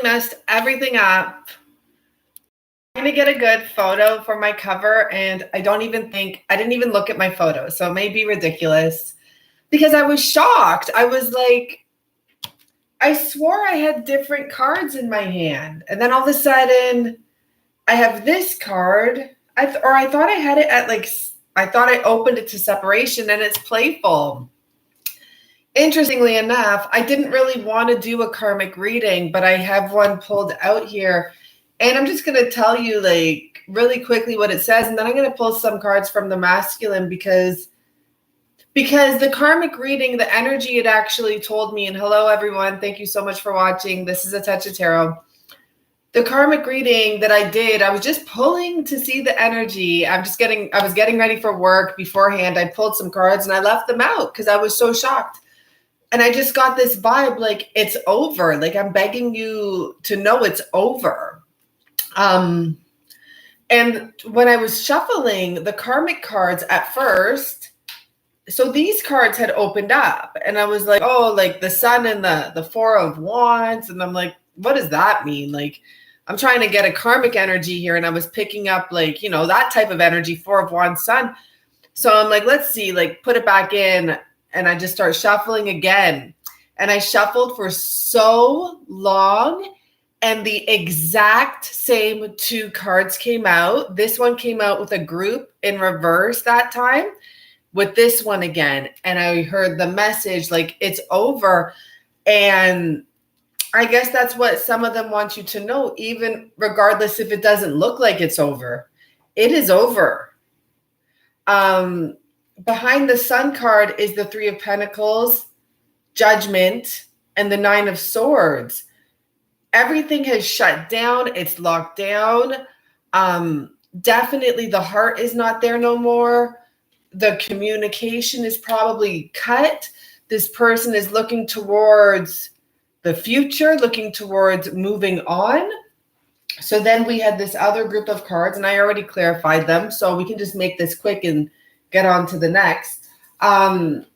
messed everything up. I'm going to get a good photo for my cover, and I didn't even look at my photo, so it may be ridiculous because I was shocked. I was like, I swore I had different cards in my hand, and then all of a sudden I have this card. I thought I had it at I thought I opened it to separation, and it's playful. Interestingly enough, I didn't really want to do a karmic reading, but I have one pulled out here. And I'm just going to tell you really quickly what it says. And then I'm going to pull some cards from the masculine because the karmic reading, the energy it actually told me, and hello, everyone. Thank you so much for watching. This is A Touch of Tarot. The karmic reading that I did, I was just pulling to see the energy. I was getting ready for work beforehand. I pulled some cards and I left them out because I was so shocked. And I just got this vibe like it's over. Like I'm begging you to know it's over. And when I was shuffling the karmic cards at first, so these cards had opened up and I was like, oh, like the sun and the Four of Wands. And I'm like, what does that mean? Like I'm trying to get a karmic energy here. And I was picking up that type of energy, Four of Wands, sun. So I'm like, let's see, put it back in. And I just start shuffling again. And I shuffled for so long. And the exact same two cards came out. This one came out with a group in reverse that time with this one again. And I heard the message like it's over. And I guess that's what some of them want you to know, even regardless if it doesn't look like it's over. It is over. Behind the Sun card is the Three of Pentacles, Judgment, and the Nine of Swords. Everything has shut down. It's locked down. Definitely the heart is not there no more. The communication is probably cut. This person is looking towards the future, looking towards moving on. So then we had this other group of cards, and I already clarified them, so we can just make this quick and get on to the next. 10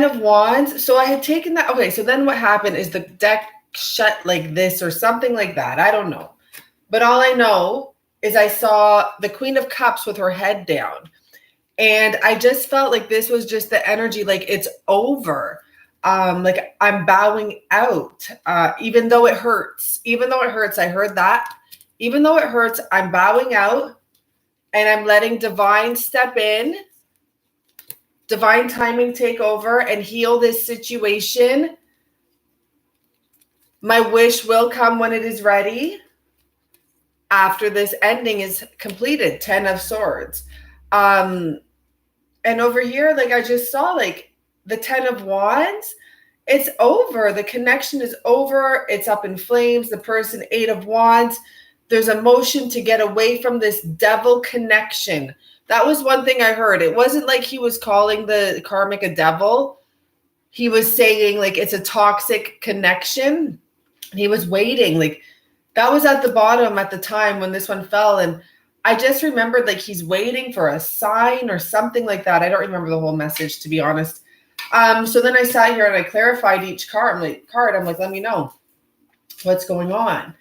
of Wands. So I had taken that. Okay, so then what happened is the deck shut like this or something like that. I don't know. But all I know is I saw the Queen of Cups with her head down. And I just felt like this was just the energy, like it's over. Like I'm bowing out. Even though it hurts. Even though it hurts, I heard that. Even though it hurts, I'm bowing out. And I'm letting divine step in, divine timing take over and heal this situation. My wish will come when it is ready. After this ending is completed, 10 of Swords. And over here, I just saw the 10 of Wands. It's over. The connection is over. It's up in flames. The person, 8 of Wands. There's a motion to get away from this devil connection. That was one thing I heard. It wasn't like he was calling the karmic a devil. He was saying it's a toxic connection. He was waiting. That was at the bottom at the time when this one fell. And I just remembered he's waiting for a sign or something like that. I don't remember the whole message, to be honest. So then I sat here and I clarified each card. I'm like, let me know what's going on.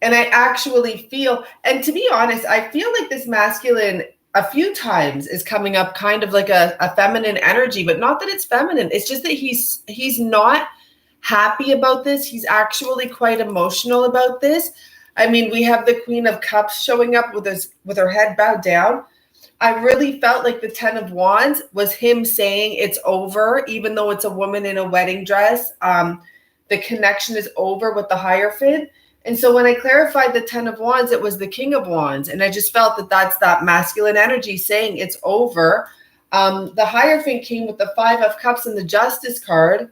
And I actually feel, and to be honest, I feel like this masculine a few times is coming up kind of like a feminine energy, but not that it's feminine. It's just that he's not happy about this. He's actually quite emotional about this. I mean, we have the Queen of Cups showing up with her head bowed down. I really felt like the 10 of Wands was him saying it's over, even though it's a woman in a wedding dress. The connection is over with the Hierophant. And so when I clarified the 10 of Wands, it was the King of Wands. And I just felt that that's that masculine energy saying it's over. The Hierophant came with the 5 of Cups and the Justice card.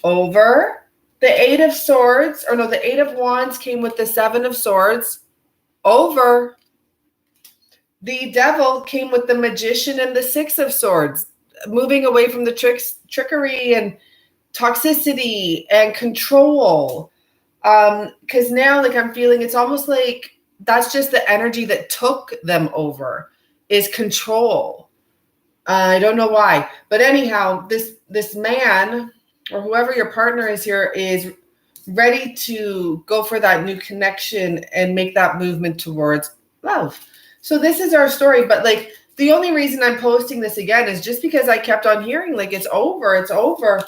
Over. The 8 of Swords, or no, the 8 of Wands came with the 7 of Swords. Over. The Devil came with the Magician and the 6 of Swords. Moving away from the trickery and toxicity and control. Because now I'm feeling it's almost like that's just the energy that took them over is control. I don't know why, but anyhow, this man or whoever your partner is here is ready to go for that new connection and make that movement towards love. So this is our story. But like, the only reason I'm posting this again is just because I kept on hearing like, it's over, it's over.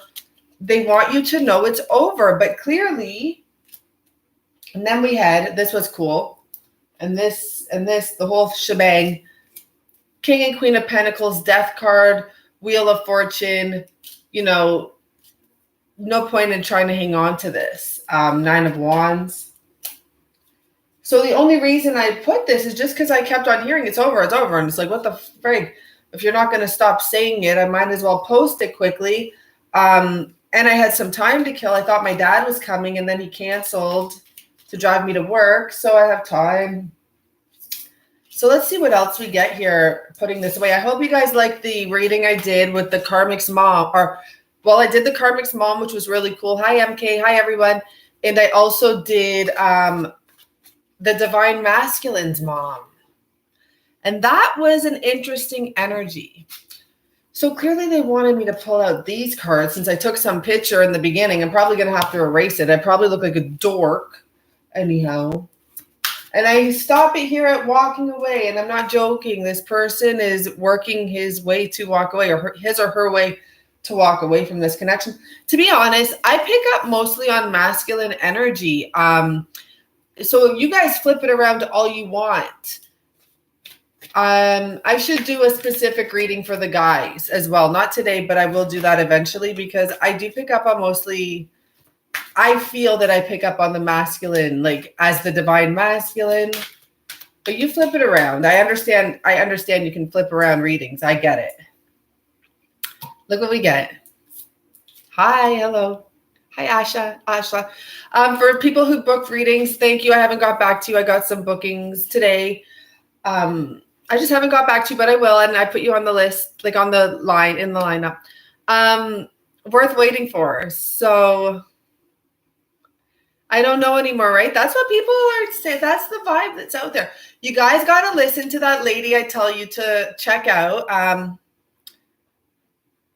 They want you to know it's over, but clearly. And then we had, this was cool. And this, the whole shebang. King and Queen of Pentacles, Death card, Wheel of Fortune, you know, no point in trying to hang on to this. Nine of Wands. So the only reason I put this is just because I kept on hearing it's over, it's over. And it's like, what the frig? If you're not going to stop saying it, I might as well post it quickly. And I had some time to kill. I thought my dad was coming and then he canceled to drive me to work. So I have time. So let's see what else we get here, putting this away. I hope you guys like the reading I did with the Karmic's mom. Well, I did the Karmic's mom, which was really cool. Hi, MK. Hi, everyone. And I also did the Divine Masculine's mom. And that was an interesting energy. So clearly they wanted me to pull out these cards since I took some picture in the beginning. I'm probably going to have to erase it. I probably look like a dork. Anyhow. And I stop it here at walking away. And I'm not joking. This person is working his way to walk away, or his or her way to walk away from this connection. To be honest, I pick up mostly on masculine energy. So you guys flip it around to all you want. I should do a specific reading for the guys as well. Not today, but I will do that eventually because I do pick up on mostly, I feel that I pick up on the masculine, like as the divine masculine, but you flip it around. I understand you can flip around readings. I get it. Look what we get. Hi, hello. Hi, Ashla. For people who booked readings, thank you. I haven't got back to you. I got some bookings today. I just haven't got back to you, but I will. And I put you on the list, like on the line, in the lineup. Worth waiting for. So I don't know anymore, right? That's what people are saying. That's the vibe that's out there. You guys got to listen to that lady I tell you to check out.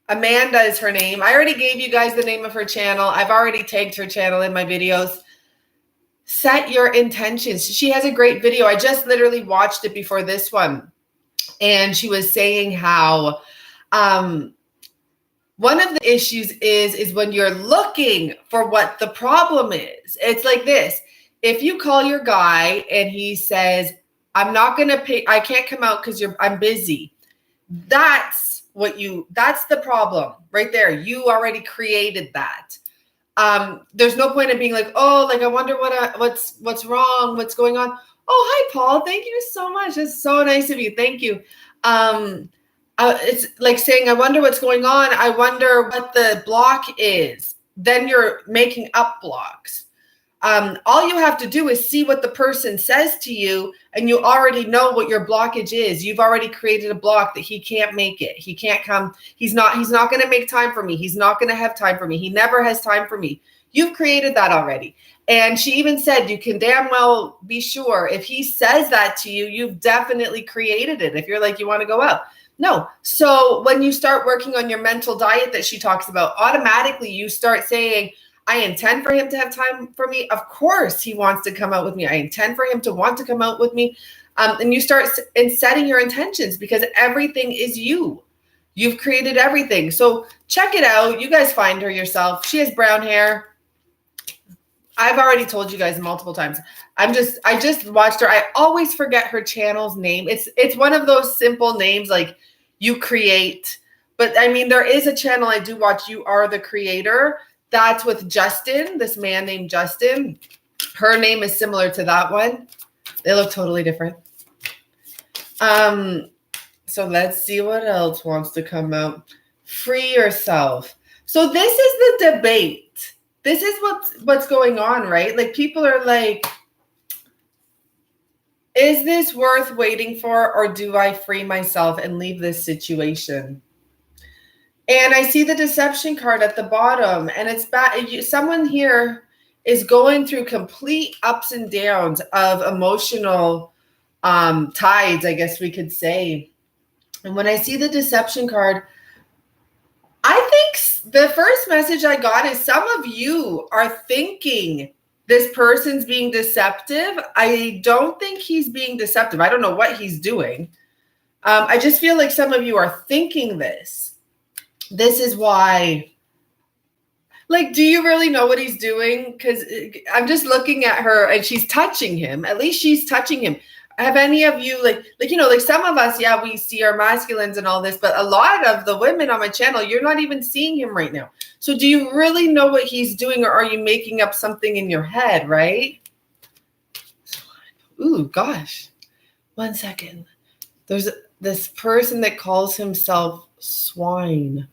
Amanda is her name. I already gave you guys the name of her channel. I've already tagged her channel in my videos. Set your intentions. She has a great video. I just literally watched it before this one. And she was saying how one of the issues is when you're looking for what the problem is. It's like this. If you call your guy and he says, I'm not going to pay, I can't come out because I'm busy. That's the problem right there. You already created that. There's no point in being like, oh, like, I wonder what's wrong, what's going on. Oh, hi, Paul. Thank you so much. It's so nice of you. Thank you. It's like saying, I wonder what's going on. I wonder what the block is. Then you're making up blocks. All you have to do is see what the person says to you, and you already know what your blockage is. You've already created a block that he can't make it. He can't come. He's not going to make time for me. He's not going to have time for me. He never has time for me. You've created that already. And she even said, you can damn well be sure if he says that to you, you've definitely created it. If you're like, you want to go out. No. So when you start working on your mental diet that she talks about, automatically you start saying, I intend for him to have time for me. Of course, he wants to come out with me. I intend for him to want to come out with me. And you start setting your intentions because everything is you. You've created everything. So check it out. You guys find her yourself. She has brown hair. I've already told you guys multiple times. I just watched her. I always forget her channel's name. It's one of those simple names like you create. But I mean, there is a channel I do watch. You Are the Creator. That's with Justin, this man named Justin. Her name is similar to that one. They look totally different. So let's see what else wants to come out. Free yourself. So this is the debate. This is what's going on, right? Like people are like, is this worth waiting for, or do I free myself and leave this situation? And I see the deception card at the bottom, and it's bad. Someone here is going through complete ups and downs of emotional tides, I guess we could say. And when I see the deception card, I think the first message I got is some of you are thinking this person's being deceptive. I don't think he's being deceptive. I don't know what he's doing. I just feel like some of you are thinking this. This is why. Like, do you really know what he's doing? Because I'm just looking at her and she's touching him. At least she's touching him. Have any of you like some of us, yeah, we see our masculines and all this, but a lot of the women on my channel, you're not even seeing him right now. So do you really know what he's doing, or are you making up something in your head, right? Ooh, gosh. 1 second. There's this person that calls himself Swine.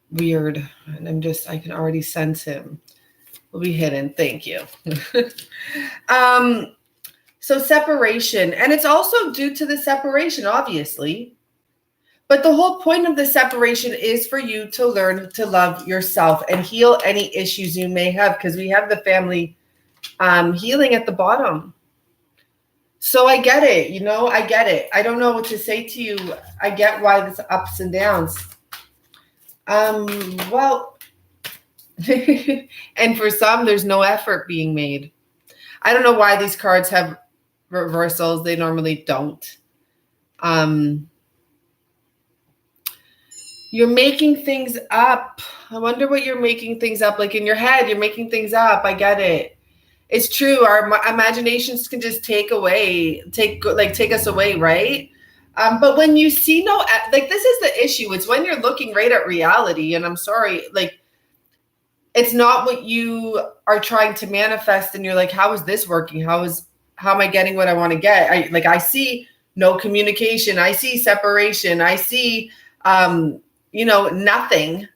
Weird. And I can already sense him. Will be hidden. Thank you. So separation, and it's also due to the separation, obviously. But the whole point of the separation is for you to learn to love yourself and heal any issues you may have, because we have the family healing at the bottom. So I get it, I get it. I don't know what to say to you. I get why there's ups and downs. Well, and for some, there's no effort being made. I don't know why these cards have reversals. They normally don't. You're making things up. I wonder what you're making things up. Like in your head, you're making things up. I get it. It's true. Our imaginations can just take us away, right? But when you see this is the issue. It's when you're looking right at reality. And I'm sorry, it's not what you are trying to manifest. And you're like, how is this working? How am I getting what I want to get? I see no communication. I see separation. I see, nothing.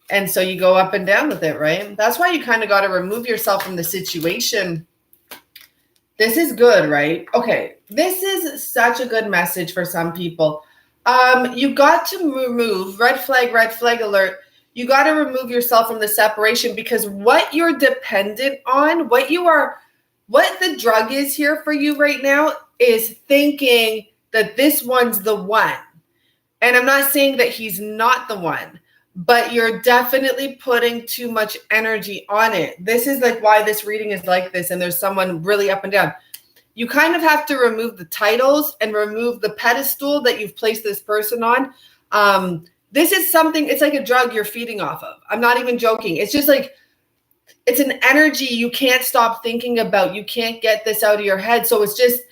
And so you go up and down with it, right? That's why you kind of got to remove yourself from the situation. This is good, right? Okay. This is such a good message for some people. You got to remove red flag alert. You got to remove yourself from the separation, because what you're dependent on, what the drug is here for you right now is thinking that this one's the one. And I'm not saying that he's not the one, but you're definitely putting too much energy on it. This is why this reading is like this, and there's someone really up and down. You kind of have to remove the titles and remove the pedestal that you've placed this person on. This is something, it's like a drug you're feeding off of. I'm not even joking. It's just it's an energy you can't stop thinking about. You can't get this out of your head. So it's just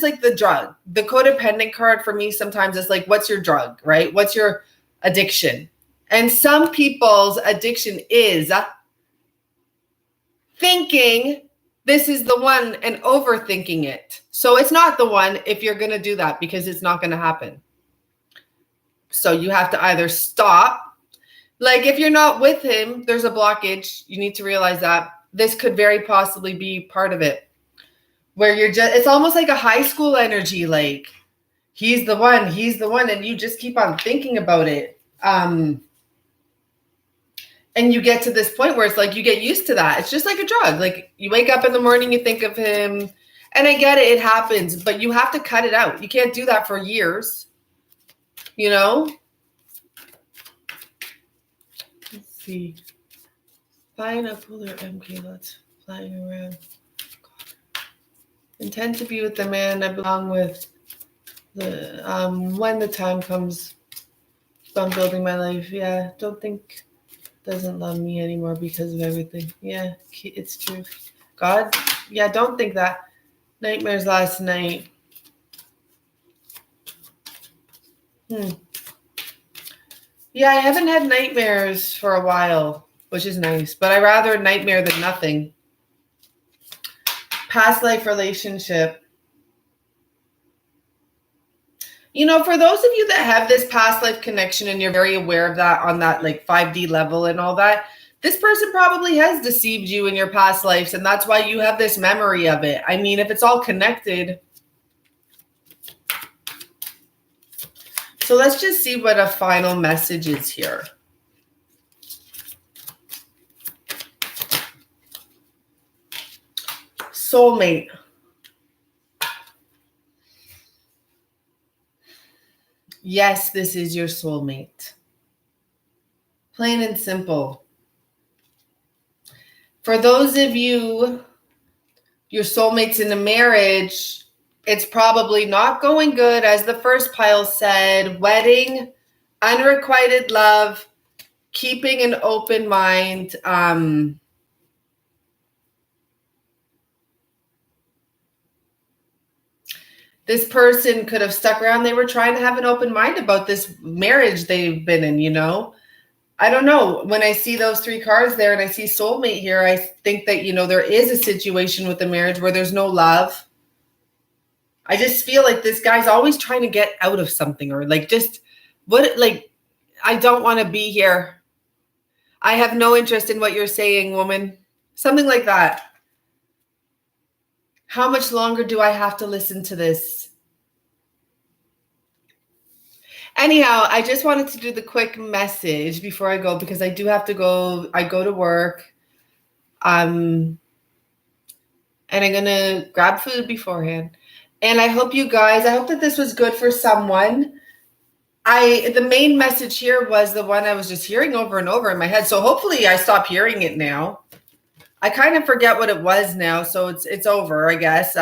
like the drug. The codependent card for me sometimes is what's your drug, right? What's your addiction? And some people's addiction is thinking this is the one and overthinking it. So it's not the one if you're going to do that, because it's not going to happen. So you have to either stop. If you're not with him, there's a blockage. You need to realize that this could very possibly be part of it, where it's almost like a high school energy. He's the one, and you just keep on thinking about it. And you get to this point where it's you get used to that. It's just like a drug. You wake up in the morning, you think of him, and I get it. It happens, but you have to cut it out. You can't do that for years. Let's see. Bipolar MK, let's flying around. Intend to be with the man I belong with. When the time comes, I'm building my life. Yeah, don't think doesn't love me anymore because of everything. Yeah, it's true. God, yeah, don't think that. Nightmares last night. Yeah, I haven't had nightmares for a while, which is nice, but I'd rather a nightmare than nothing. Past life relationship. For those of you that have this past life connection and you're very aware of that on that 5D level and all that, this person probably has deceived you in your past lives, and that's why you have this memory of it. I mean, if it's all connected. So let's just see what a final message is here. Soulmate. Yes, this is your soulmate. Plain and simple. For those of you, your soulmate's in a marriage, it's probably not going good. As the first pile said, wedding, unrequited love, keeping an open mind. This person could have stuck around. They were trying to have an open mind about this marriage they've been in, you know? I don't know. When I see those three cards there and I see soulmate here, I think that, you know, there is a situation with the marriage where there's no love. I just feel like this guy's always trying to get out of something, or like just what, like, I don't want to be here. I have no interest in what you're saying, woman. Something like that. How much longer do I have to listen to this? Anyhow, I just wanted to do the quick message before I go, because I do have to go. I go to work. And I'm going to grab food beforehand. And I hope you guys, I hope that this was good for someone. The main message here was the one I was just hearing over and over in my head. So hopefully I stop hearing it now. I kind of forget what it was now. So it's over, I guess.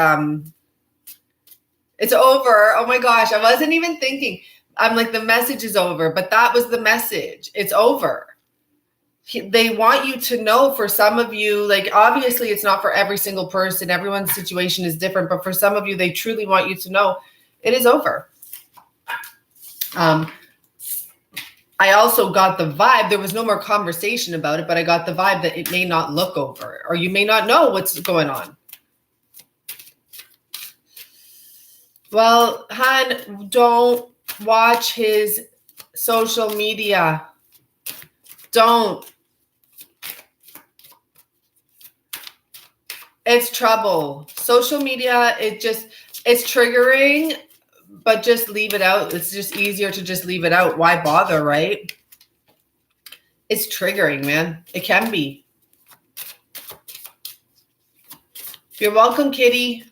It's over. Oh my gosh. I wasn't even thinking. I'm like, the message is over, but that was the message. It's over. They want you to know, for some of you, like, obviously it's not for every single person. Everyone's situation is different, but for some of you, they truly want you to know it is over. I also got the vibe, there was no more conversation about it, but I got the vibe that it may not look over, or you may not know what's going on. Well, hon, don't watch his social media. Don't. It's trouble. Social media, it's triggering, but just leave it out. It's just easier to just leave it out. Why bother, right? It's triggering, man. It can be. You're welcome, Kitty.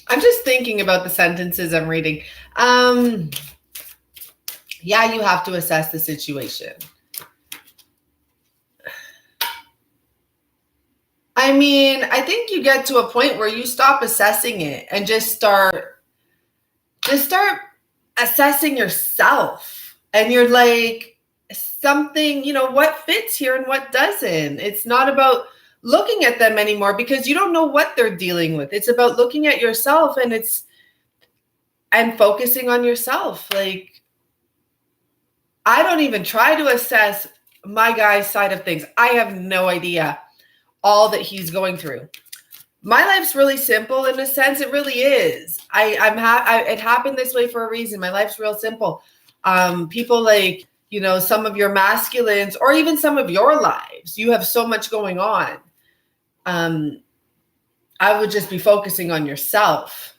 I'm just thinking about the sentences I'm reading. Yeah, you have to assess the situation. I mean, I think you get to a point where you stop assessing it and just start assessing yourself. And you're like, something, you know, what fits here and what doesn't. It's not about looking at them anymore, because you don't know what they're dealing with. It's about looking at yourself, and focusing on yourself. Like, I don't even try to assess my guy's side of things. I have no idea all that he's going through. My life's really simple in a sense. It really is. It happened this way for a reason. My life's real simple. People like, you know, some of your masculines, or even some of your lives, you have so much going on. I would just be focusing on yourself.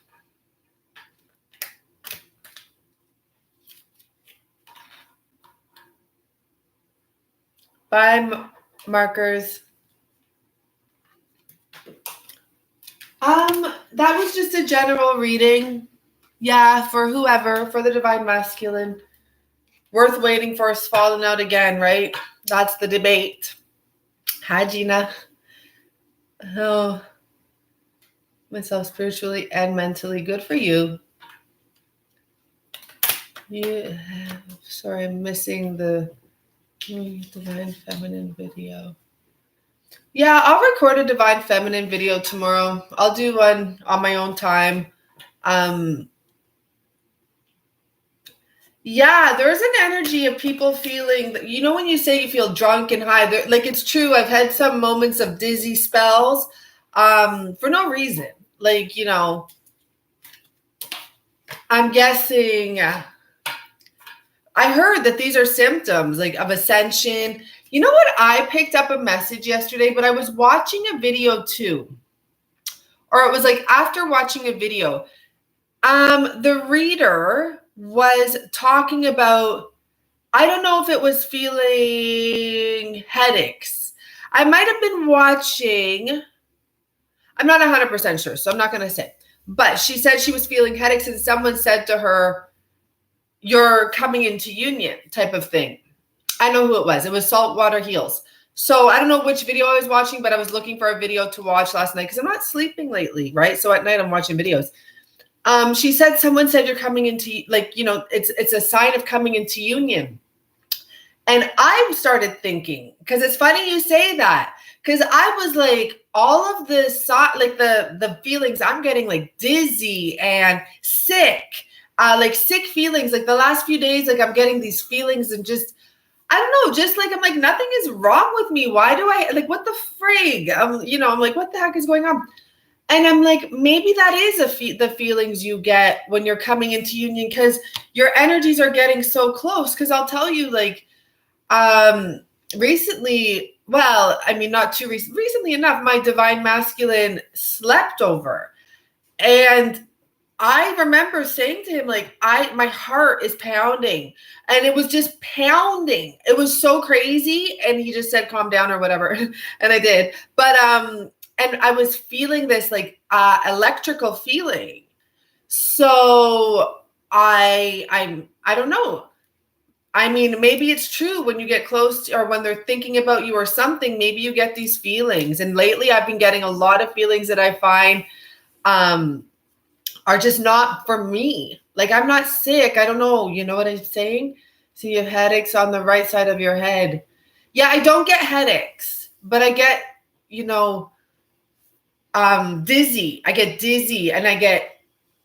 Bye, markers. That was just a general reading. Yeah, for whoever, for the divine masculine. Worth waiting for is falling out again, right? That's the debate. Hi, Gina. Oh, myself spiritually and mentally. Good for you. Sorry, I'm missing the divine feminine video. Yeah, I'll record a divine feminine video tomorrow. I'll do one on my own time. Yeah, there's an energy of people feeling, you know, when you say you feel drunk and high, like, it's true. I've had some moments of dizzy spells for no reason. Like, you know, I'm guessing, I heard that these are symptoms like of ascension. You know what? I picked up a message yesterday, but I was watching a video too. Or it was like after watching a video, the reader was talking about I don't know if it was feeling headaches. I might have been watching, I'm not 100% sure, so I'm not going to say. But she said she was feeling headaches, and someone said to her, "You're coming into union," type of thing. I know who it was. It was Saltwater Heels. So I don't know which video I was watching, but I was looking for a video to watch last night because I'm not sleeping lately, right? So at night I'm watching videos. She said someone said you're coming into, like, you know, it's a sign of coming into union. And I started thinking, because it's funny you say that, because I was like, all of this, like the feelings I'm getting, like dizzy and sick, like sick feelings, like the last few days, like I'm getting these feelings and just, I don't know, just like, I'm like, nothing is wrong with me. Why do I, like, what the frig? You know, I'm like, what the heck is going on? And I'm like, maybe that is the feelings you get when you're coming into union, because your energies are getting so close. Because I'll tell you, like, recently, well, I mean, not too recently enough, my divine masculine slept over. And I remember saying to him, like, my heart is pounding, and it was just pounding. It was so crazy. And he just said, calm down or whatever. And I did. But, and I was feeling this like, electrical feeling. So I don't know. I mean, maybe it's true when you get close to, or when they're thinking about you or something, maybe you get these feelings. And lately I've been getting a lot of feelings that I find, are just not for me. Like, I'm not sick. I don't know. You know what I'm saying? So you have headaches on the right side of your head. Yeah, I don't get headaches, but I get, you know, dizzy. I get dizzy, and I get,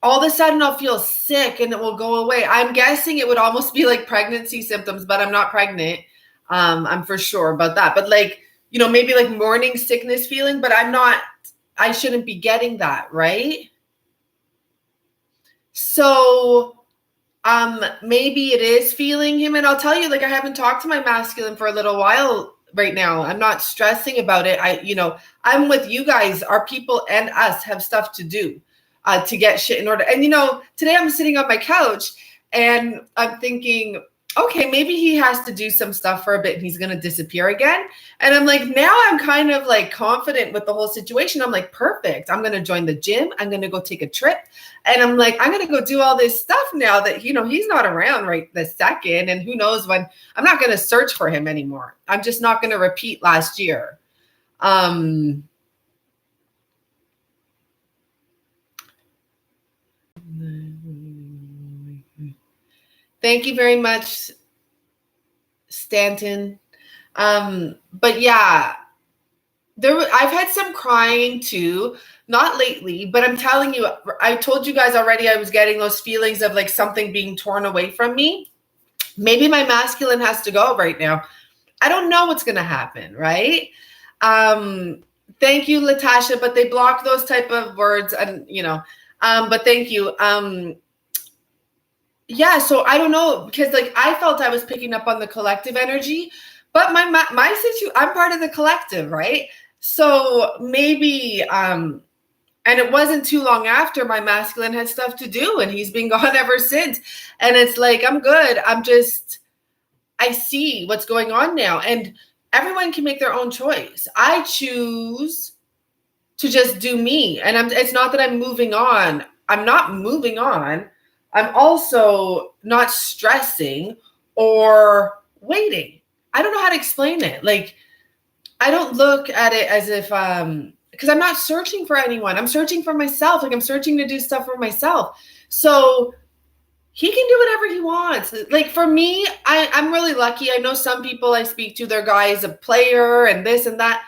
all of a sudden I'll feel sick and it will go away. I'm guessing it would almost be like pregnancy symptoms, but I'm not pregnant. I'm for sure about that. But like, you know, maybe like morning sickness feeling, but I shouldn't be getting that, right? So maybe it is feeling him. And I'll tell you, like, I haven't talked to my masculine for a little while right now. I'm not stressing about it. I'm with you guys. Our people and us have stuff to do, to get shit in order. And, you know, today I'm sitting on my couch and I'm thinking, okay, maybe he has to do some stuff for a bit and he's going to disappear again. And I'm like, now I'm kind of like confident with the whole situation. I'm like, perfect. I'm going to join the gym. I'm going to go take a trip. And I'm like, I'm going to go do all this stuff now that, you know, he's not around right this second. And who knows when. I'm not going to search for him anymore. I'm just not going to repeat last year. Thank you very much, Stanton. But yeah, I've had some crying too, not lately, but I'm telling you, I told you guys already, I was getting those feelings of like something being torn away from me. Maybe my masculine has to go right now. I don't know what's going to happen, right? Thank you, Latasha, but they block those type of words, and, you know, but thank you. Yeah, so I don't know, because like I felt I was picking up on the collective energy, but I'm part of the collective, right? So maybe, and it wasn't too long after my masculine had stuff to do, and he's been gone ever since. And it's like, I'm good. I see what's going on now, and everyone can make their own choice. I choose to just do me, and it's not that I'm moving on. I'm not moving on. I'm also not stressing or waiting. I don't know how to explain it. Like, I don't look at it as if, because I'm not searching for anyone. I'm searching for myself. Like, I'm searching to do stuff for myself. So he can do whatever he wants. Like, for me, I'm really lucky. I know some people I speak to, their guy is a player and this and that.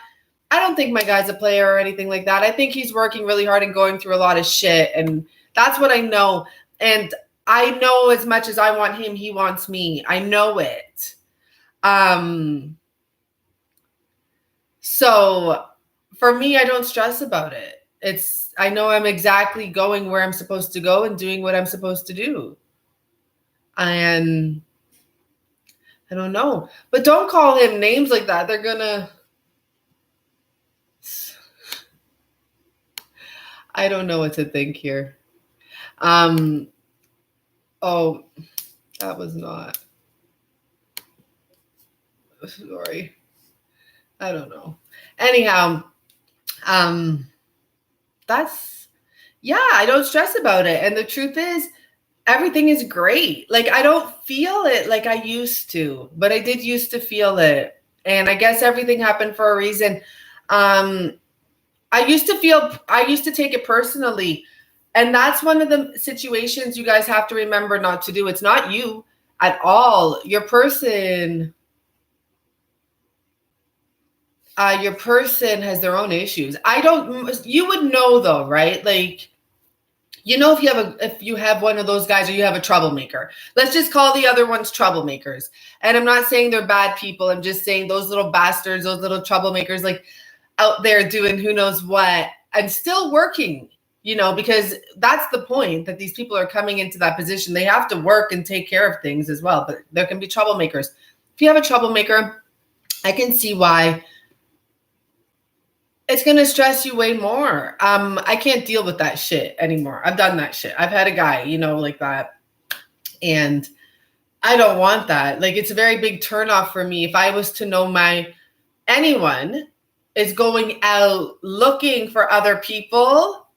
I don't think my guy's a player or anything like that. I think he's working really hard and going through a lot of shit. And that's what I know. And I know as much as I want him, he wants me. I know it. So for me, I don't stress about it. I know I'm exactly going where I'm supposed to go and doing what I'm supposed to do. And I don't know. But don't call him names like that. They're gonna... I don't know what to think here. Oh, that was not. Sorry. I don't know. Anyhow, that's, yeah, I don't stress about it. And the truth is, everything is great. Like, I don't feel it like I used to, but I did used to feel it. And I guess everything happened for a reason. I used to take it personally. And that's one of the situations you guys have to remember not to do. It's not you at all. Your person has their own issues. You would know though, right? Like, you know, if you have one of those guys or you have a troublemaker, let's just call the other ones troublemakers. And I'm not saying they're bad people. I'm just saying those little bastards, those little troublemakers, like out there doing who knows what and still working, you know, because that's the point, that these people are coming into that position. They have to work and take care of things as well, but there can be troublemakers. If you have a troublemaker, I can see why it's going to stress you way more. I can't deal with that shit anymore. I've done that shit. I've had a guy, you know, like that. And I don't want that. Like, it's a very big turnoff for me. If I was to know anyone is going out looking for other people,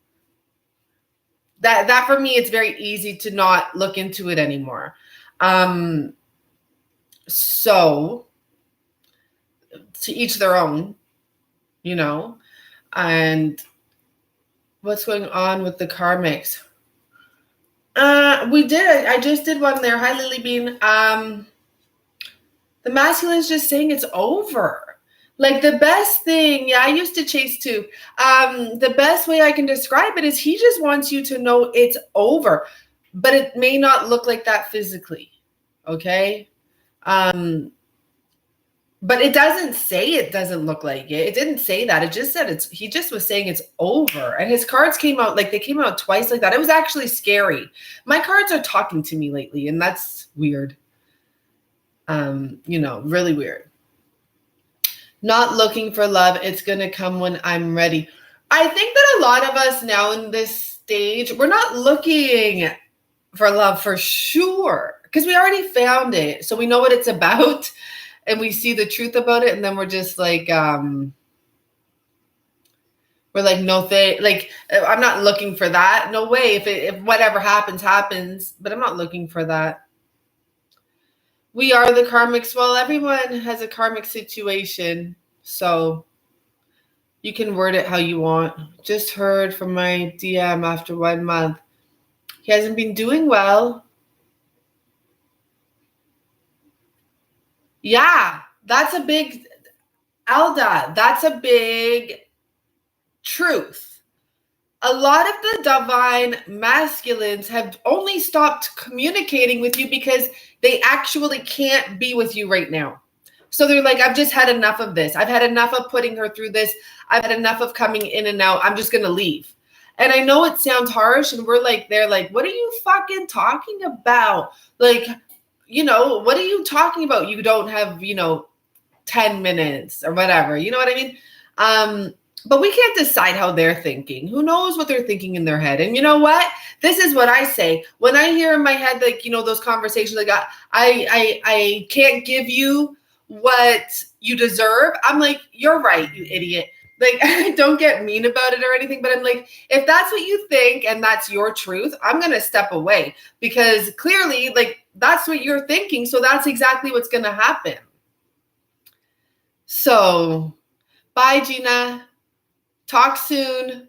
that for me, it's very easy to not look into it anymore. So to each their own, you know. And what's going on with the karmics? I just did one there. Hi, Lily Bean. The masculine's just saying it's over. Like, the best thing, I used to chase too. The best way I can describe it is he just wants you to know it's over, but it may not look like that physically. Okay. But it doesn't say it doesn't look like it. It didn't say that. It just said he just was saying it's over. And his cards came out, like they came out twice like that. It was actually scary. My cards are talking to me lately, and that's weird. You know, really weird. Not looking for love. It's going to come when I'm ready. I think that a lot of us now in this stage, we're not looking for love for sure, because we already found it. So we know what it's about. And we see the truth about it, and then we're just like, we're like, no, like, I'm not looking for that. No way. If whatever happens, happens. But I'm not looking for that. We are the karmics. Well, everyone has a karmic situation, so you can word it how you want. Just heard from my DM after 1 month. He hasn't been doing well. Yeah, that's a big, Alda, that's a big truth. A lot of the divine masculines have only stopped communicating with you because they actually can't be with you right now. So they're like, I've just had enough of this. I've had enough of putting her through this. I've had enough of coming in and out. I'm just going to leave. And I know it sounds harsh, and they're like, what are you fucking talking about? Like, you know, what are you talking about? You don't have, 10 minutes or whatever. You know what I mean? But we can't decide how they're thinking. Who knows what they're thinking in their head? And you know what? This is what I say. When I hear in my head, like, those conversations, like, I can't give you what you deserve. I'm like, you're right, you idiot. Like, I don't get mean about it or anything, but I'm like, if that's what you think and that's your truth, I'm going to step away, because clearly, like, that's what you're thinking. So that's exactly what's going to happen. So bye, Gina. Talk soon.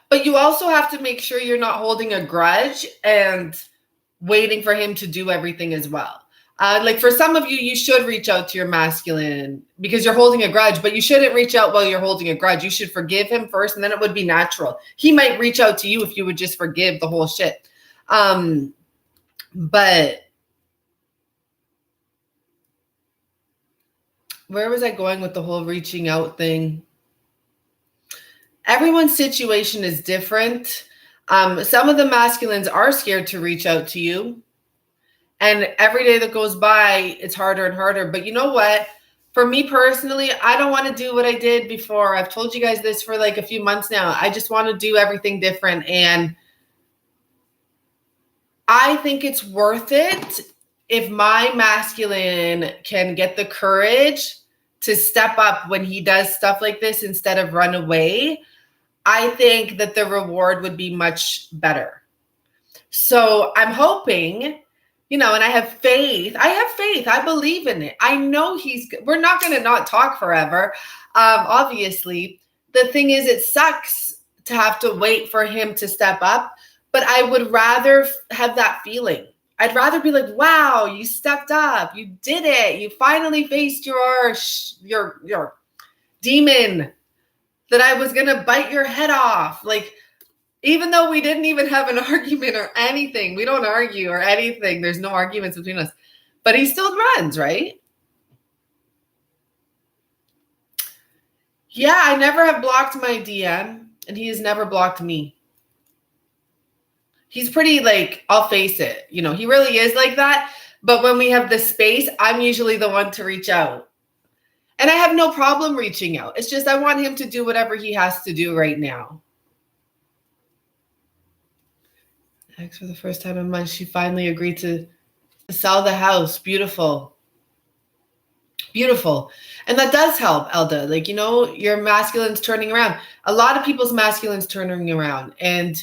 But you also have to make sure you're not holding a grudge and waiting for him to do everything as well. Like, for some of you, you should reach out to your masculine because you're holding a grudge, but you shouldn't reach out while you're holding a grudge. You should forgive him first, and then it would be natural. He might reach out to you if you would just forgive the whole shit. But where was I going with the whole reaching out thing? Everyone's situation is different. Some of the masculines are scared to reach out to you. And every day that goes by, it's harder and harder. But you know what? For me personally, I don't want to do what I did before. I've told you guys this for like a few months now. I just want to do everything different. And I think it's worth it if my masculine can get the courage to step up when he does stuff like this instead of run away, I think that the reward would be much better. So I'm hoping, and I have faith. I believe in it. I know we're not going to not talk forever. Obviously, the thing is, it sucks to have to wait for him to step up, but I would rather have that feeling. I'd rather be like, wow, you stepped up. You did it. You finally faced your demon that I was going to bite your head off. Like, even though we didn't even have an argument or anything, we don't argue or anything. There's no arguments between us, but he still runs, right? Yeah, I never have blocked my DM, and he has never blocked me. He's pretty, like, I'll face it. He really is like that. But when we have the space, I'm usually the one to reach out. And I have no problem reaching out. It's just I want him to do whatever he has to do right now. Ex for the first time in months, she finally agreed to sell the house. Beautiful. Beautiful. And that does help, Elda. Like, your masculine's turning around. A lot of people's masculine's turning around. And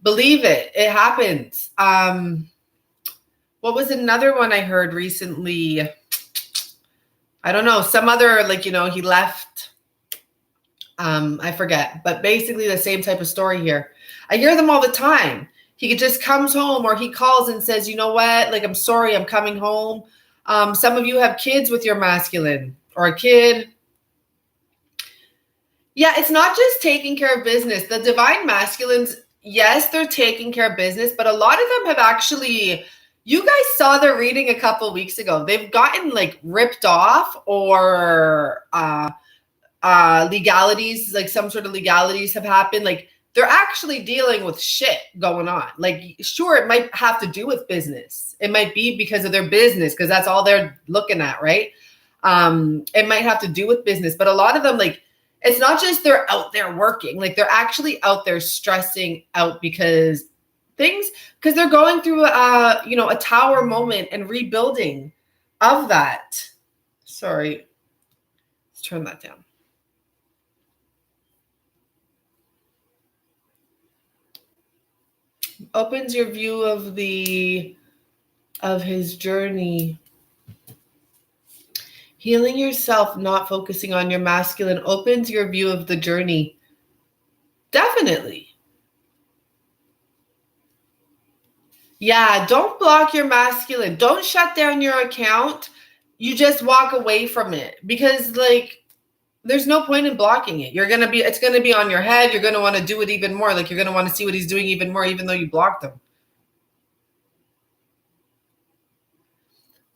believe it, it happens. What was another one I heard recently? I don't know. Some other, like, he left. I forget. But basically the same type of story here. I hear them all the time. He just comes home, or he calls and says, you know what? Like, I'm sorry, I'm coming home. Some of you have kids with your masculine, or a kid. Yeah, it's not just taking care of business. The divine masculines, yes, they're taking care of business, but a lot of them have actually, you guys saw their reading a couple weeks ago. They've gotten, like, ripped off, or legalities, like some sort of legalities have happened. Like, they're actually dealing with shit going on. Like, sure, it might have to do with business. It might be because of their business, because that's all they're looking at, right? It might have to do with business, but a lot of them, like, it's not just they're out there working. Like, they're actually out there stressing out because they're going through a tower moment and rebuilding of that. Sorry, let's turn that down. Opens your view of his journey. Healing yourself, not focusing on your masculine, opens your view of the journey. Definitely. Yeah, don't block your masculine. Don't shut down your account. You just walk away from it, because, like, there's no point in blocking it. It's going to be on your head. You're going to want to do it even more. Like, you're going to want to see what he's doing even more, even though you blocked him.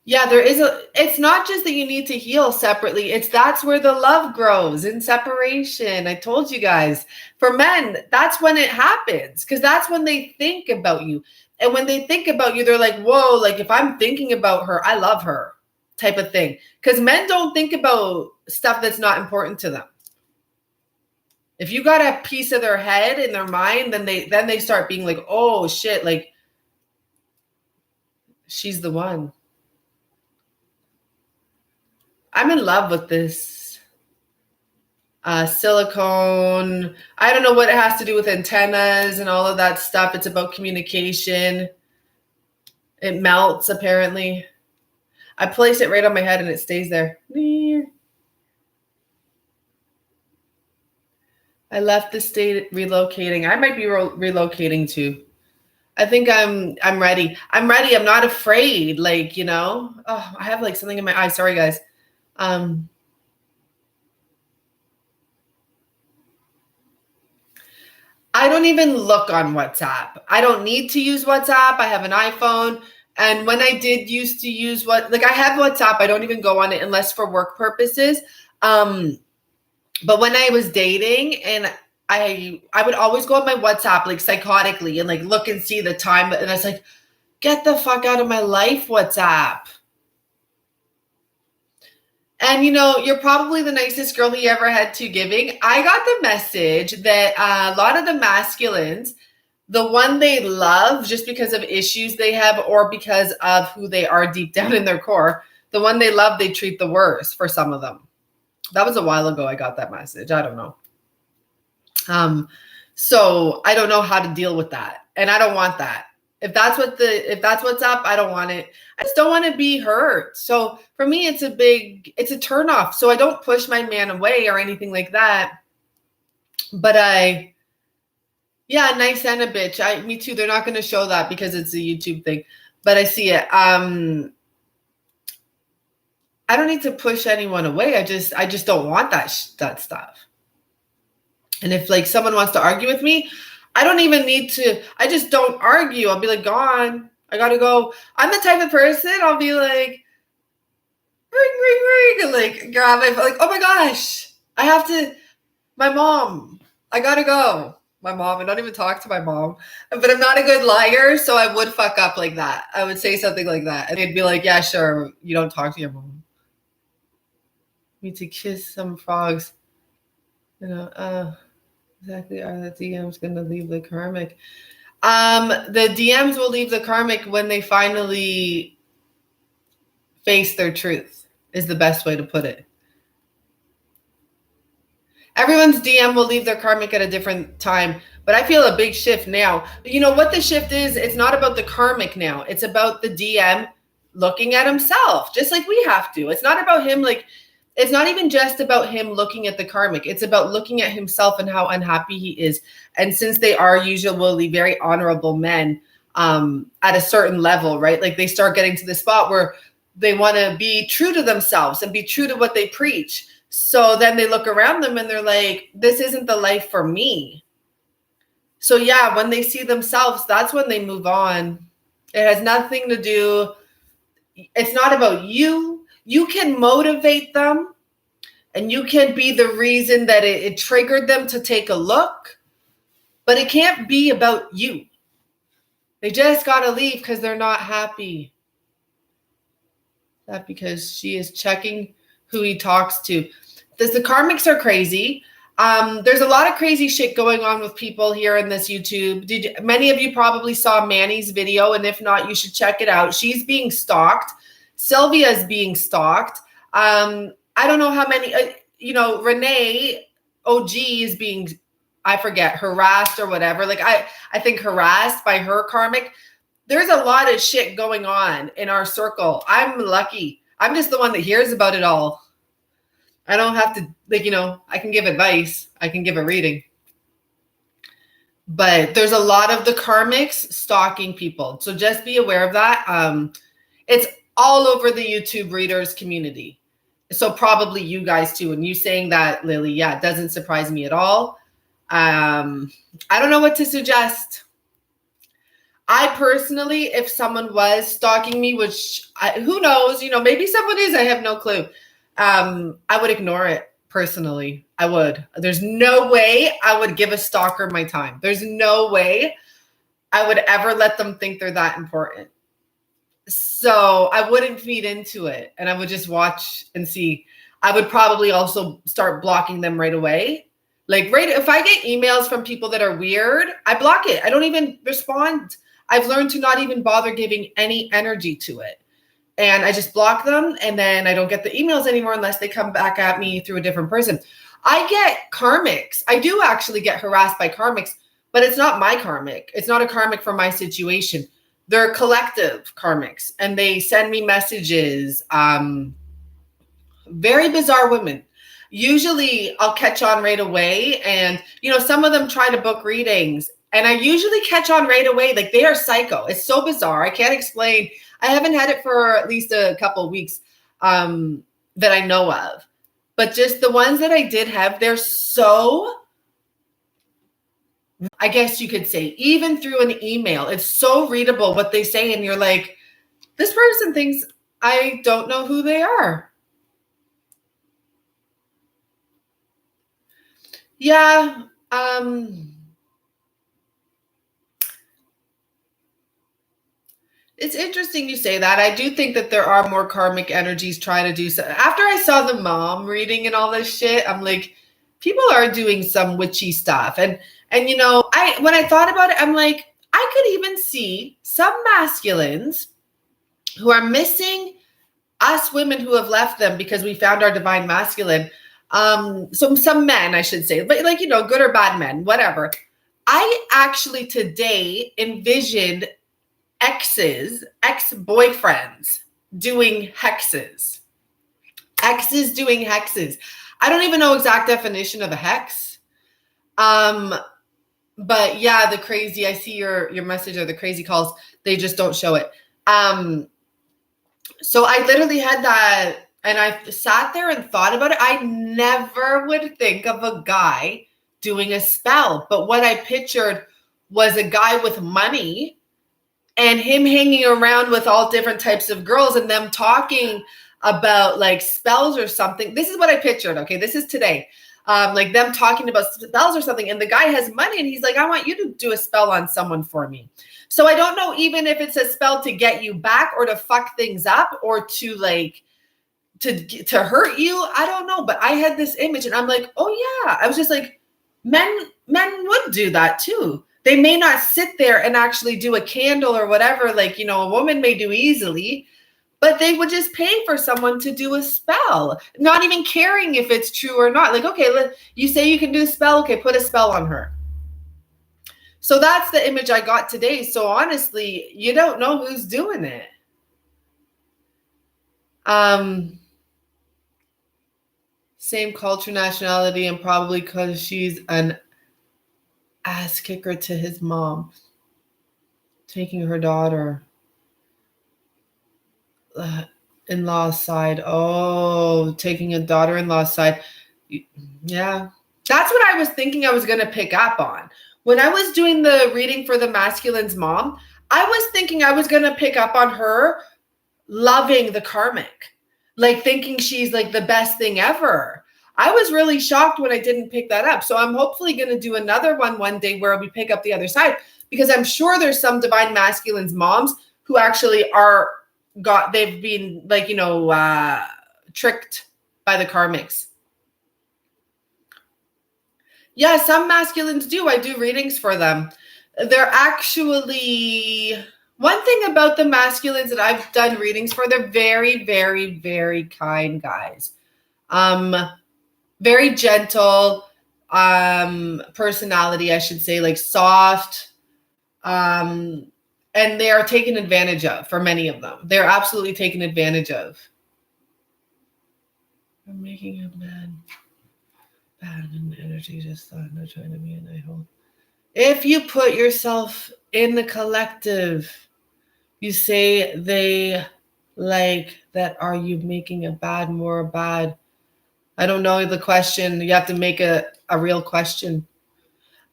Yeah, it's not just that you need to heal separately. That's where the love grows, in separation. I told you guys, for men, that's when it happens, because that's when they think about you. And when they think about you, they're like, whoa, like, if I'm thinking about her, I love her, type of thing. Because men don't think about stuff that's not important to them. If you got a piece of their head in their mind, then they start being like, oh shit, like, she's the one. I'm in love with this silicone. I don't know what it has to do with antennas and all of that stuff. It's about communication. It melts, apparently. I place it right on my head and it stays there. I left the state relocating. I might be relocating too. I think I'm ready. I'm ready. I'm not afraid. Like, oh, I have, like, something in my eye. Sorry, guys. I don't even look on WhatsApp. I don't need to use WhatsApp. I have an iPhone. And when I did used to use I have WhatsApp, I don't even go on it unless for work purposes. But when I was dating, and I would always go on my WhatsApp, like, psychotically, and, like, look and see the time. And I was like, get the fuck out of my life, WhatsApp. And, you're probably the nicest girl he ever had to giving. I got the message that a lot of the masculines the one they love just because of issues they have or because of who they are deep down in their core, the one they love, they treat the worst for some of them. That was a while ago I got that message. I don't know. So I don't know how to deal with that. And I don't want that. If that's what's up, I don't want it. I just don't want to be hurt. So for me, it's a turnoff. So I don't push my man away or anything like that. But nice and a bitch. Me too. They're not going to show that because it's a YouTube thing, but I see it. I don't need to push anyone away. I just don't want that stuff. And if like someone wants to argue with me, I don't even need to. I just don't argue. I'll be like, gone. I gotta go. I'm the type of person. I'll be like, ring, ring, ring, and like grab my like, oh my gosh, I have to. My mom. I gotta go. My mom. I don't even talk to my mom, but I'm not a good liar, so I would fuck up like that. I would say something like that, and they'd be like, yeah, sure. You don't talk to your mom. Need to kiss some frogs. Exactly. Are the DMs going to leave the karmic? The DMs will leave the karmic when they finally face their truth, is the best way to put it. Everyone's DM will leave their karmic at a different time, but I feel a big shift now. You know what the shift is? It's not about the karmic now. It's about the DM looking at himself, just like we have to. It's not about him it's not even just about him looking at the karmic. It's about looking at himself and how unhappy he is. And since they are usually very honorable men at a certain level, right? Like they start getting to the spot where they want to be true to themselves and be true to what they preach. So then they look around them and they're like, this isn't the life for me. So yeah, when they see themselves, that's when they move on. It has nothing to do. It's not about you. You can motivate them and you can be the reason that it triggered them to take a look, but it can't be about you. They just got to leave because they're not happy. That because she is checking who he talks to. The karmics are crazy. There's a lot of crazy shit going on with people here in this YouTube. Many of you probably saw Manny's video, and if not, you should check it out. She's being stalked. Sylvia's being stalked. I don't know how many, Renee OG is being, I forget, harassed or whatever. Like I think harassed by her karmic. There's a lot of shit going on in our circle. I'm lucky. I'm just the one that hears about it all. I don't have to, I can give advice. I can give a reading. But there's a lot of the karmics stalking people. So just be aware of that. It's all over the YouTube readers community. So probably you guys too. And you saying that, Lily, yeah, it doesn't surprise me at all. I don't know what to suggest. I personally, if someone was stalking me, who knows, maybe someone is, I have no clue. I would ignore it personally. I would. There's no way I would give a stalker my time. There's no way I would ever let them think they're that important. So I wouldn't feed into it and I would just watch and see. I would probably also start blocking them right away. If I get emails from people that are weird, I block it. I don't even respond. I've learned to not even bother giving any energy to it. And I just block them, and then I don't get the emails anymore unless they come back at me through a different person. I get karmics. I do actually get harassed by karmics, but it's not my karmic. It's not a karmic for my situation. They're collective karmics, and they send me messages. Very bizarre women. Usually I'll catch on right away, and some of them try to book readings, and I usually catch on right away. Like, they are psycho. It's so bizarre. I can't explain. I haven't had it for at least a couple of weeks that I know of. But just the ones that I did have, they're so, I guess you could say, even through an email, it's so readable what they say. And you're like, this person thinks I don't know who they are. Yeah. It's interesting you say that. I do think that there are more karmic energies trying to do so. After I saw the mom reading and all this shit, I'm like, people are doing some witchy stuff. And And, you know, when I thought about it, I'm like, I could even see some masculines who are missing us women who have left them because we found our divine masculine. Some men, I should say, but like, you know, good or bad men, whatever. I actually today envisioned ex-boyfriends doing hexes. Exes doing hexes. I don't even know exact definition of a hex. But yeah, the crazy, I see your message or the crazy calls, they just don't show it. So I literally had that, and I sat there and thought about it. I never would think of a guy doing a spell, but what I pictured was a guy with money and him hanging around with all different types of girls and them talking about like spells or something. This is what I pictured. Okay, this is today. Like them talking about spells or something, and the guy has money and he's like, I want you to do a spell on someone for me. So I don't know even if it's a spell to get you back or to fuck things up or to like to hurt you. I don't know, but I had this image and I'm like, oh yeah. I was just like, men would do that too. They may not sit there and actually do a candle or whatever, like, you know, a woman may do easily, but they would just pay for someone to do a spell, not even caring if it's true or not. Like, okay, you say you can do a spell. Okay, put a spell on her. So that's the image I got today. So honestly, you don't know who's doing it. Same culture, nationality, and probably because she's an ass kicker to his mom, taking her daughter. In-law's side. Oh, taking a daughter-in-law's side. Yeah. That's what I was thinking I was going to pick up on. When I was doing the reading for the masculine's mom, I was thinking I was going to pick up on her loving the karmic, like thinking she's like the best thing ever. I was really shocked when I didn't pick that up. So I'm hopefully going to do another one day where we pick up the other side, because I'm sure there's some divine masculine's moms who actually they've been like, you know, tricked by the karmics. Yeah, some masculines do. I do readings for them. They're actually, one thing about the masculines that I've done readings for, they're very, very, very kind guys. Very gentle, personality, I should say, like soft. And they are taken advantage of for many of them. They're absolutely taken advantage of. I'm making a man bad in energy, just thought no trying to be an I-hole. If you put yourself in the collective, you say they like that. Are you making a bad more bad? I don't know the question. You have to make a real question.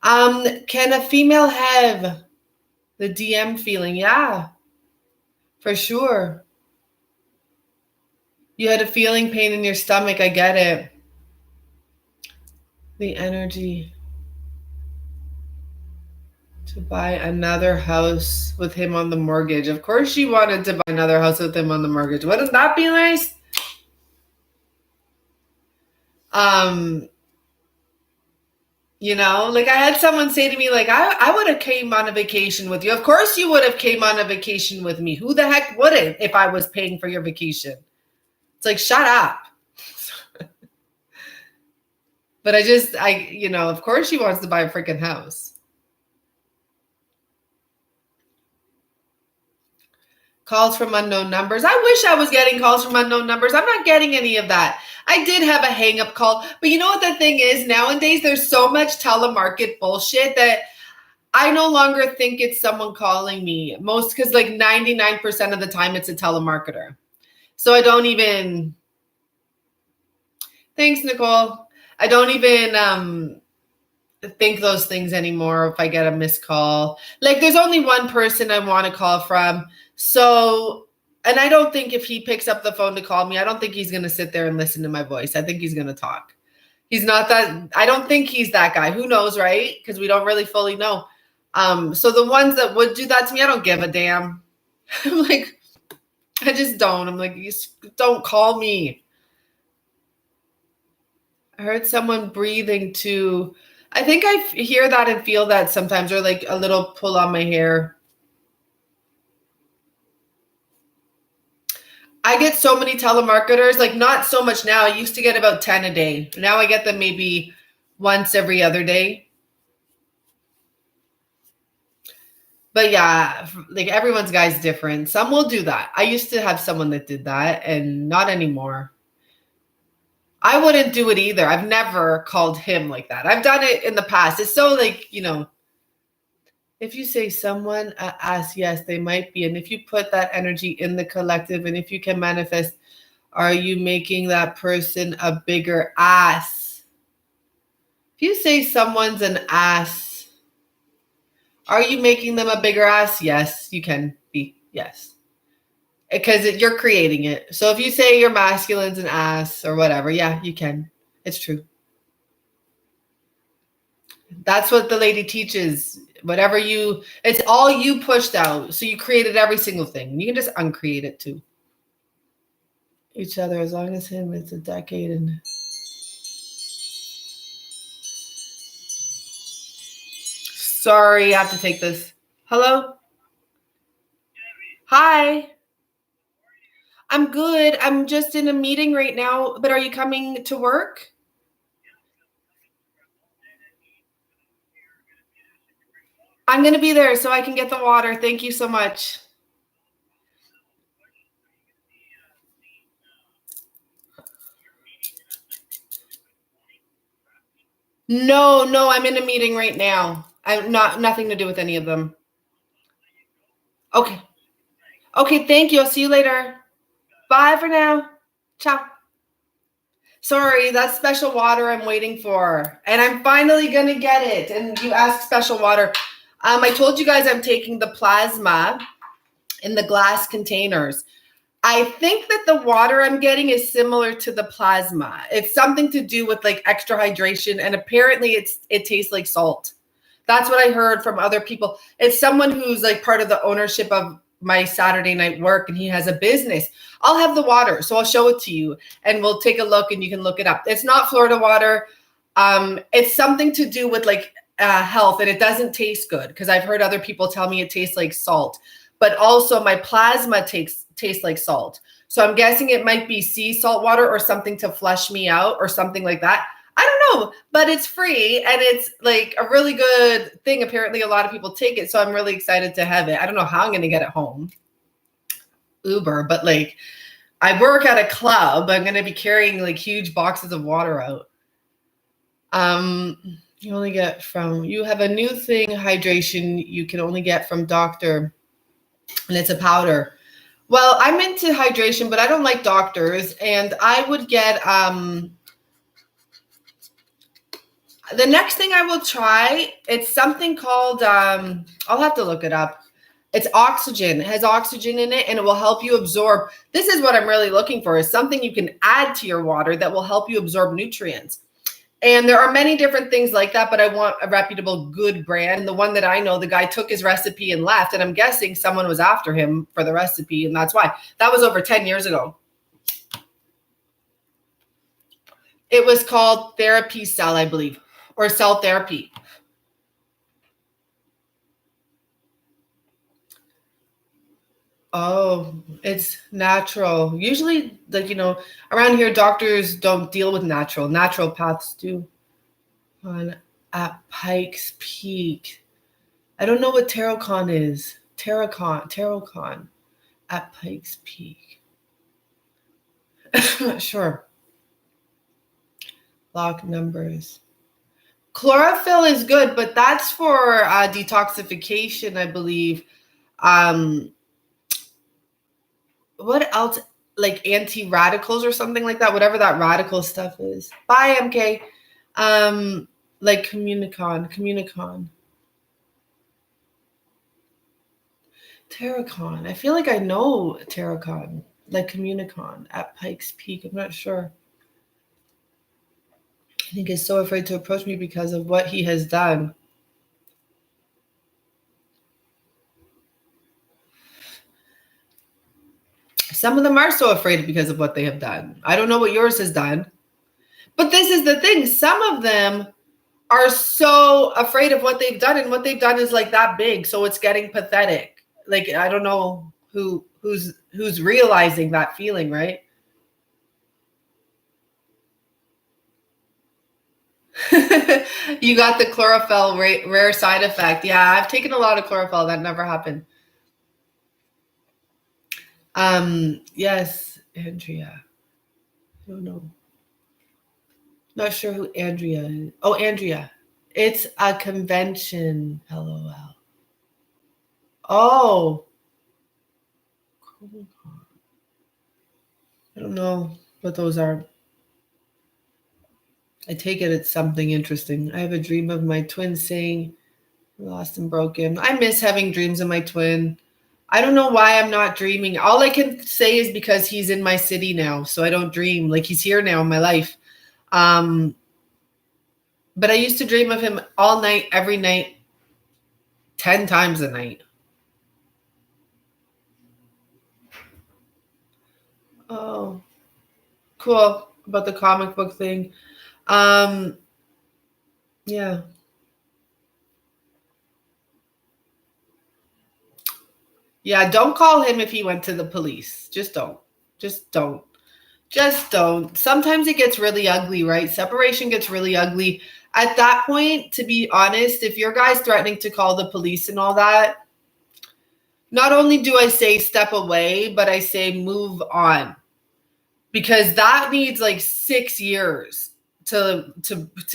Can a female have the DM feeling? Yeah, for sure. You had a feeling pain in your stomach. I get it. The energy to buy another house with him on the mortgage. Of course she wanted to buy another house with him on the mortgage. Wouldn't that be nice? You know, like I had someone say to me, like, I would have came on a vacation with you. Of course you would have came on a vacation with me. Who the heck wouldn't if I was paying for your vacation? It's like, shut up. But you know, of course she wants to buy a freaking house. Calls from unknown numbers. I wish I was getting calls from unknown numbers. I'm not getting any of that. I did have a hang-up call. But you know what the thing is? Nowadays, there's so much telemarket bullshit that I no longer think it's someone calling me. Because like 99% of the time, it's a telemarketer. So I don't even... Thanks, Nicole. I don't even think those things anymore if I get a missed call. Like, there's only one person I want to call from. So, and I don't think if he picks up the phone to call me, I don't think he's going to sit there and listen to my voice. I think he's going to talk. He's not that, I don't think he's that guy. Who knows, right? Because we don't really fully know. So the ones that would do that to me, I don't give a damn. I'm like, I just don't. I'm like, you don't call me. I heard someone breathing too. I think I hear that and feel that sometimes, or like a little pull on my hair. I get so many telemarketers, like not so much now. I used to get about 10 a day. Now I get them maybe once every other day. But yeah, like everyone's guy's different. Some will do that. I used to have someone that did that and not anymore. I wouldn't do it either. I've never called him like that. I've done it in the past. It's so like, if you say someone asks, yes, they might be. And if you put that energy in the collective and if you can manifest, are you making that person a bigger ass? If you say someone's an ass, are you making them a bigger ass? Yes, you can be. Yes. Because you're creating it. So if you say your masculine's an ass or whatever, yeah, you can. It's true. That's what the lady teaches. Whatever it's all you pushed out. So you created every single thing. You can just uncreate it too. Each other, as long as him, it's a decade. And sorry, I have to take this. Hello? Hi. I'm good. I'm just in a meeting right now, but are you coming to work? I'm going to be there so I can get the water. Thank you so much. No, I'm in a meeting right now. I'm nothing to do with any of them. Okay. Okay, thank you. I'll see you later. Bye for now. Ciao. Sorry, that's special water I'm waiting for. And I'm finally going to get it. And you asked special water. I told you guys I'm taking the plasma in the glass containers. I think that the water I'm getting is similar to the plasma. It's something to do with like extra hydration. And apparently it tastes like salt. That's what I heard from other people. It's someone who's like part of the ownership of my Saturday night work and he has a business. I'll have the water. So I'll show it to you and we'll take a look and you can look it up. It's not Florida water. It's something to do with like health and it doesn't taste good because I've heard other people tell me it tastes like salt, but also my plasma tastes like salt. So I'm guessing it might be sea salt water or something to flush me out or something like that. I don't know, but it's free and it's like a really good thing. Apparently a lot of people take it. So I'm really excited to have it. I don't know how I'm going to get it home. Uber, but like I work at a club. I'm going to be carrying like huge boxes of water out. You only get you have a new thing, hydration, you can only get from doctor and it's a powder. Well, I'm into hydration, but I don't like doctors and I would get, the next thing I will try, it's something called, I'll have to look it up. It's oxygen. It has oxygen in it and it will help you absorb. This is what I'm really looking for is something you can add to your water that will help you absorb nutrients. And there are many different things like that, but I want a reputable, good brand. And the one that I know, the guy took his recipe and left. And I'm guessing someone was after him for the recipe. And that's why. That was over 10 years ago. It was called Therapy Cell, I believe, or Cell Therapy. Oh, it's natural. Usually, like, around here, doctors don't deal with naturopaths do. At Pikes Peak. I don't know what TarotCon is. TarotCon at Pikes Peak. Sure. Block numbers. Chlorophyll is good, but that's for detoxification, I believe. What else? Like anti-radicals or something like that, whatever that radical stuff is. Bye, MK. Like Communicon. TarotCon. I feel like I know TarotCon. Like Communicon at Pikes Peak. I'm not sure. I think he's so afraid to approach me because of what he has done. Some of them are so afraid because of what they have done. I don't know what yours has done. But this is the thing. Some of them are so afraid of what they've done, and what they've done is like that big, so it's getting pathetic. Like, I don't know who's realizing that feeling, right? You got the chlorophyll rare side effect. Yeah, I've taken a lot of chlorophyll. That never happened. Yes, Andrea. I don't know. Not sure who Andrea is. Oh, Andrea. It's a convention. LOL. Oh, cool. I don't know what those are. I take it it's something interesting. I have a dream of my twin saying lost and broken. I miss having dreams of my twin. I don't know why I'm not dreaming. All I can say is because he's in my city now, so I don't dream. Like, he's here now in my life. But I used to dream of him all night, every night, 10 times a night. Oh, cool. About the comic book thing. Yeah. Yeah, don't call him if he went to the police. Just don't. Just don't. Just don't. Sometimes it gets really ugly, right? Separation gets really ugly. At that point, to be honest, if your guy's threatening to call the police and all that, not only do I say step away, but I say move on. Because that needs like 6 years to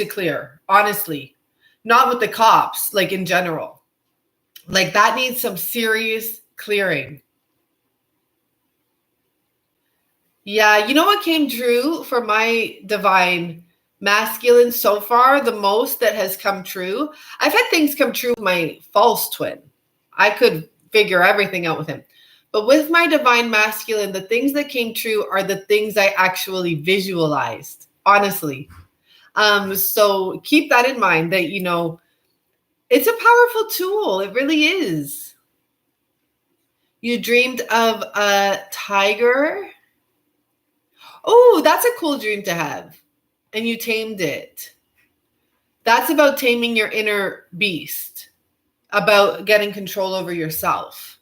clear, honestly. Not with the cops, like in general. Like, that needs some serious clearing. Yeah, you know what came true for my divine masculine so far? The most that has come true. I've had things come true with my false twin. I could figure everything out with him. But with my divine masculine, the things that came true are the things I actually visualized, honestly. So keep that in mind, that, it's a powerful tool. It really is. You dreamed of a tiger. Oh, that's a cool dream to have. And you tamed it. That's about taming your inner beast, about getting control over yourself.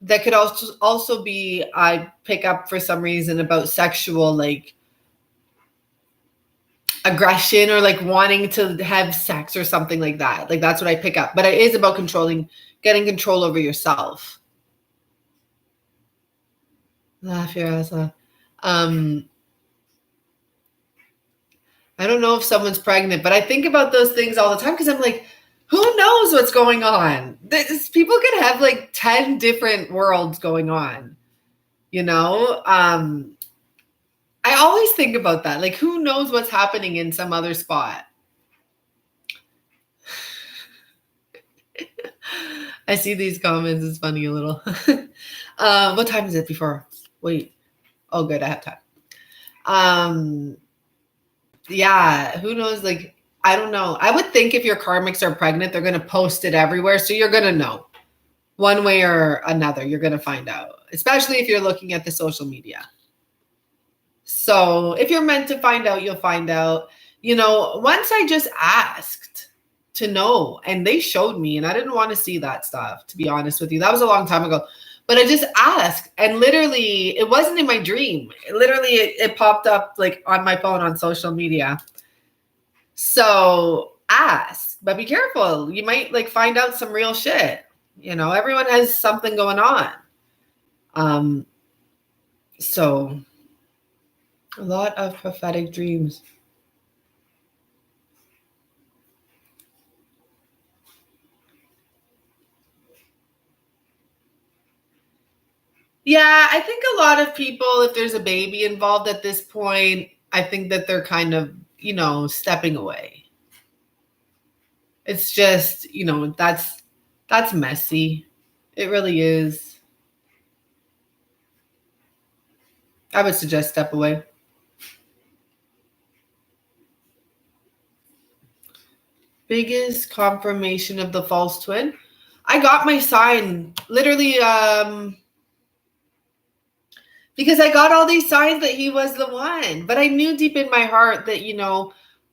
That could also be, I pick up for some reason, about sexual, like, aggression, or like wanting to have sex or something like that. Like, that's what I pick up. But it is about getting control over yourself. Laugh your ass off. I don't know if someone's pregnant, but I think about those things all the time, because I'm like, who knows what's going on? People could have like 10 different worlds going on, I always think about that. Like, who knows what's happening in some other spot? I see these comments. It's funny a little. What time is it before? Wait. Oh, good. I have time. Yeah, who knows? Like, I don't know. I would think if your karmics are pregnant, they're going to post it everywhere. So you're going to know one way or another. You're going to find out, especially if you're looking at the social media. So if you're meant to find out, you'll find out. Once I just asked to know, and they showed me, and I didn't want to see that stuff, to be honest with you. That was a long time ago. But I just asked, and literally, it wasn't in my dream. It popped up like on my phone on social media. So ask, but be careful. You might like find out some real shit. Everyone has something going on. So a lot of prophetic dreams. Yeah, I think a lot of people, if there's a baby involved at this point, I think that they're kind of, stepping away. It's just, that's messy. It really is. I would suggest step away. Biggest confirmation of the false twin. I got my sign literally because I got all these signs that he was the one. But I knew deep in my heart that,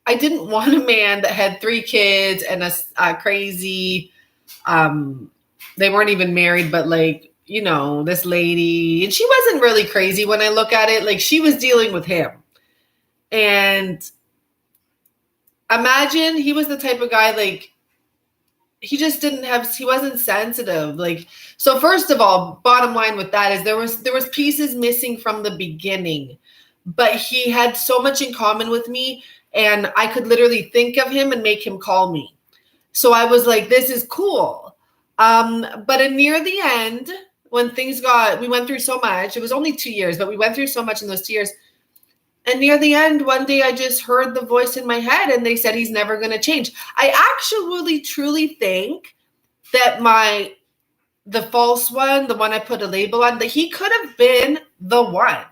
I didn't want a man that had 3 kids and a crazy, they weren't even married, but like, you know, this lady, and she wasn't really crazy when I look at it. Like, she was dealing with him. And imagine he was the type of guy, like, he just didn't have, he wasn't sensitive. Like, so first of all, bottom line with that is there was pieces missing from the beginning, but he had so much in common with me, and I could literally think of him and make him call me. So I was like, this is cool. But near the end, when things we went through so much, it was only 2 years, but we went through so much in those 2 years. And near the end, one day I just heard the voice in my head, and they said he's never going to change. I actually truly think that the false one, the one I put a label on, that he could have been the one,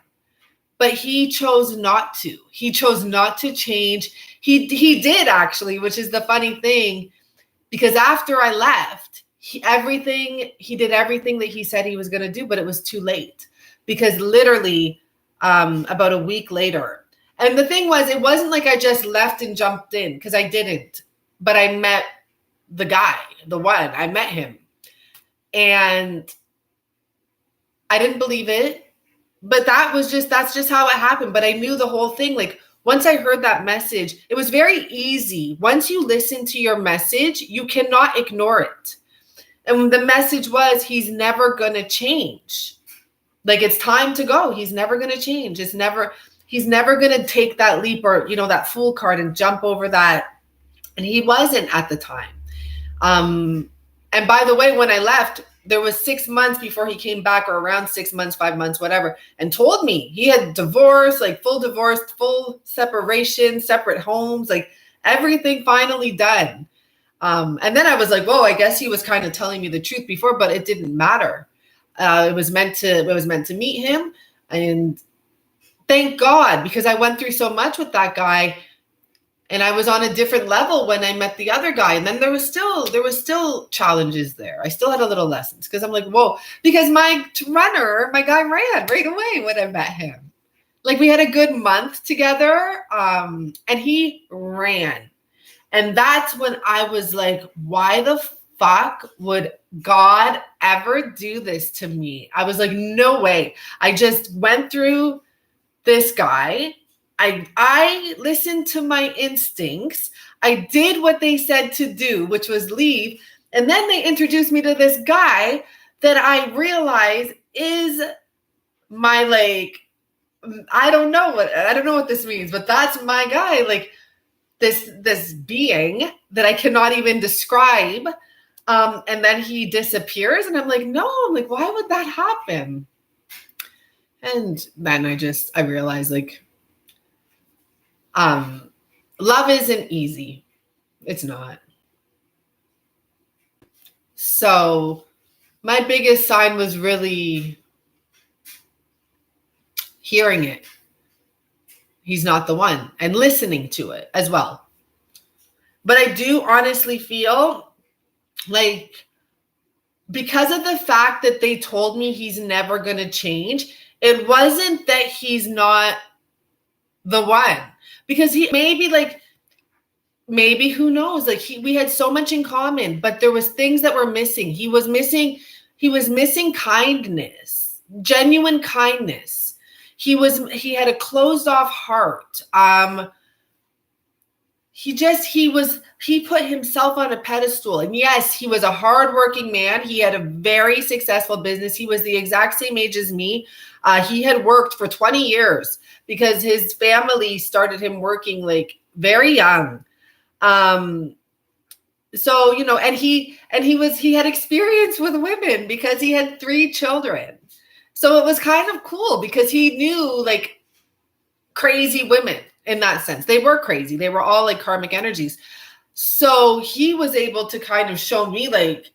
but he chose not to. He chose not to change. He did actually, which is the funny thing, because after I left, he did everything that he said he was going to do, but it was too late, because literally about a week later. And the thing was, it wasn't like I just left and jumped in, because I didn't. But I met the guy, the one. I met him. And I didn't believe it. But that's just how it happened. But I knew the whole thing. Like, once I heard that message, it was very easy. Once you listen to your message, you cannot ignore it. And the message was, he's never going to change. Like, it's time to go. He's never going to change. He's never going to take that leap, or, you know, that fool card and jump over that. And he wasn't at the time. And by the way, when I left, there was 6 months before he came back, or around 6 months, 5 months, whatever, and told me he had divorced, like full divorce, full separation, separate homes, like everything finally done. And then I was like, whoa, I guess he was kind of telling me the truth before, but it didn't matter. It was meant to meet him, and thank God, because I went through so much with that guy, and I was on a different level when I met the other guy. And then there was still challenges there. I still had a little lessons, because I'm like, whoa, because my guy ran right away when I met him. Like, we had a good month together, and he ran. And that's when I was like, why the fuck would God ever do this to me? I was like, no way. I just went through this guy. I listened to my instincts. I did what they said to do, which was leave. And then they introduced me to this guy that I realized is my, like, I don't know what this means, but that's my guy. Like, this being that I cannot even describe. And then he disappears, and I'm like, no, why would that happen? And then I realized, like, love isn't easy. It's not. So my biggest sign was really hearing it. He's not the one, and listening to it as well. But I do honestly feel like, because of the fact that they told me he's never going to change, it wasn't that he's not the one, because he maybe who knows, like, we had so much in common, but there was things that were missing. He was missing kindness, genuine kindness. He had a closed off heart. He put himself on a pedestal. And yes, he was a hardworking man. He had a very successful business. He was the exact same age as me. He had worked for 20 years, because his family started him working, like, very young. So, you know, and he had experience with women, because he had 3 children. So it was kind of cool, because he knew, like, crazy women in that sense. They were crazy. They were all like karmic energies. So he was able to kind of show me, like,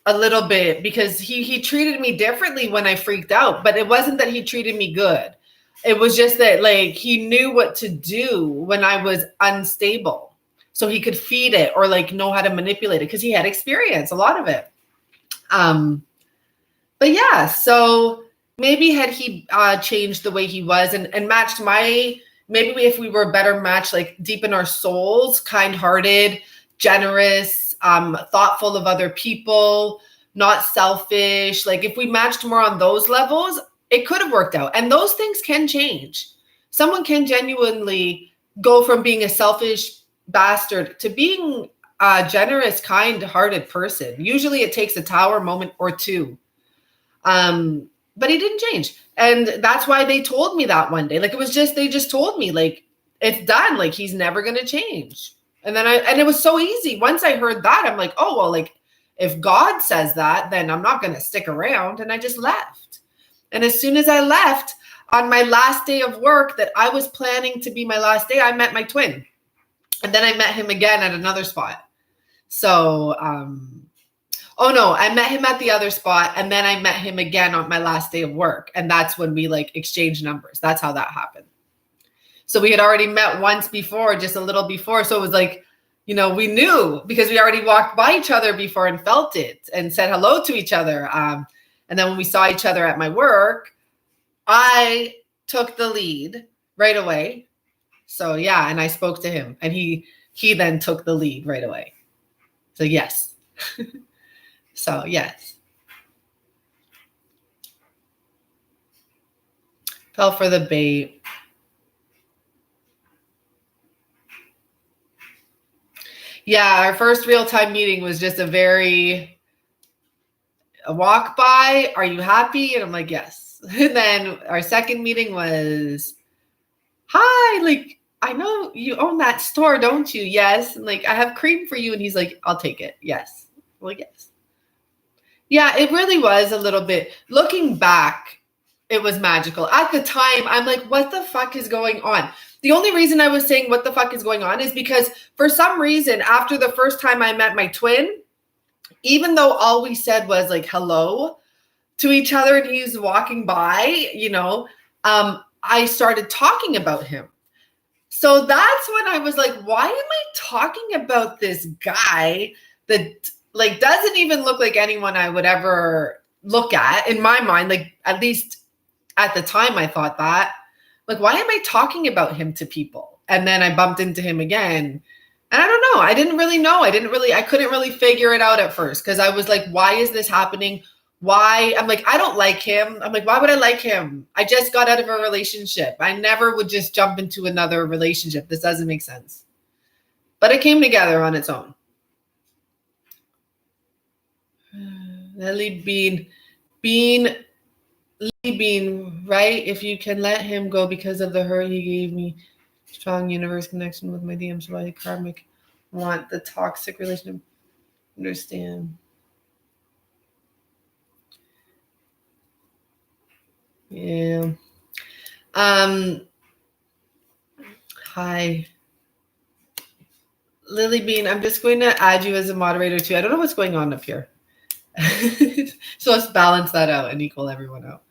a little bit, because he treated me differently when I freaked out, but it wasn't that he treated me good. It was just that, like, he knew what to do when I was unstable, so he could feed it, or, like, know how to manipulate it, because he had experience, a lot of it. But yeah, so maybe had he changed the way he was and matched my maybe if we were a better match, like deep in our souls, kind-hearted, generous, thoughtful of other people, not selfish. Like if we matched more on those levels, it could have worked out. And those things can change. Someone can genuinely go from being a selfish bastard to being a generous, kind-hearted person. Usually it takes a tower moment or two. But he didn't change. And that's why they told me that one day. Like, it was just, they just told me, like, it's done. Like, he's never going to change. And then and it was so easy. Once I heard that, I'm like, oh, well, like, if God says that, then I'm not going to stick around. And I just left. And as soon as I left, on my last day of work that I was planning to be my last day, I met my twin. And then I met him again at another spot. So, oh no, I met him at the other spot, and then I met him again on my last day of work. And that's when we like exchanged numbers. That's how that happened. So we had already met once before, just a little before. So it was like, you know, we knew because we already walked by each other before and felt it and said hello to each other. And then when we saw each other at my work, I took the lead right away. So yeah, and I spoke to him, and he then took the lead right away. So yes. So yes. Fell for the bait. Yeah, our first real-time meeting was just a walk by. Are you happy? And I'm like, yes. And then our second meeting was, hi, like, I know you own that store, don't you? Yes. And like, I have cream for you. And he's like, I'll take it. Yes. Well, yes. Yeah, it really was a little bit. Looking back, it was magical. At the time, I'm like, what the fuck is going on? The only reason I was saying what the fuck is going on is because for some reason, after the first time I met my twin, even though all we said was like hello to each other and he's walking by, you know, I started talking about him. So that's when I was like, why am I talking about this guy that like doesn't even look like anyone I would ever look at in my mind? Like, at least at the time I thought that. Like, why am I talking about him to people? And then I bumped into him again. And I don't know. I didn't really know. I couldn't really figure it out at first because I was like, why is this happening? Why? I'm like, I don't like him. I'm like, why would I like him? I just got out of a relationship. I never would just jump into another relationship. This doesn't make sense. But it came together on its own. Lily Bean, right? If you can let him go because of the hurt he gave me, strong universe connection with my DMs, why karmic want the toxic relationship. Understand. Yeah. Hi. Lily Bean, I'm just going to add you as a moderator too. I don't know what's going on up here. So let's balance that out and equal everyone out.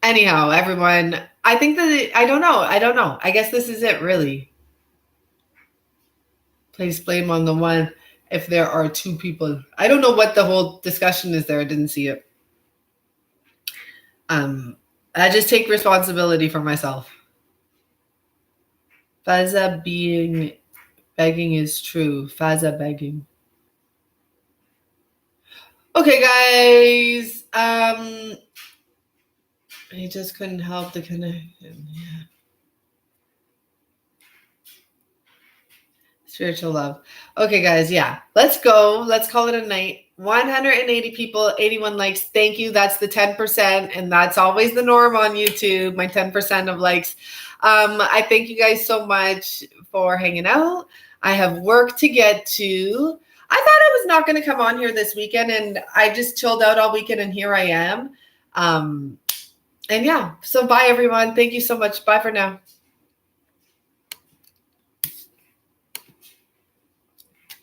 Anyhow, everyone, I think that I don't know. I guess this is it, really. Place blame on the one if there are two people. I don't know what the whole discussion is there. I didn't see it. I just take responsibility for myself. Faza begging is true. Faza begging. Okay, guys. I just couldn't help the connection. Yeah. Spiritual love. Okay, guys. Yeah. Let's go. Let's call it a night. 180 people, 81 likes. Thank you. That's the 10%. And that's always the norm on YouTube, my 10% of likes. I thank you guys so much for hanging out. I have work to get to. I thought I was not going to come on here this weekend, and I just chilled out all weekend, and here I am. And yeah, so bye, everyone. Thank you so much. Bye for now.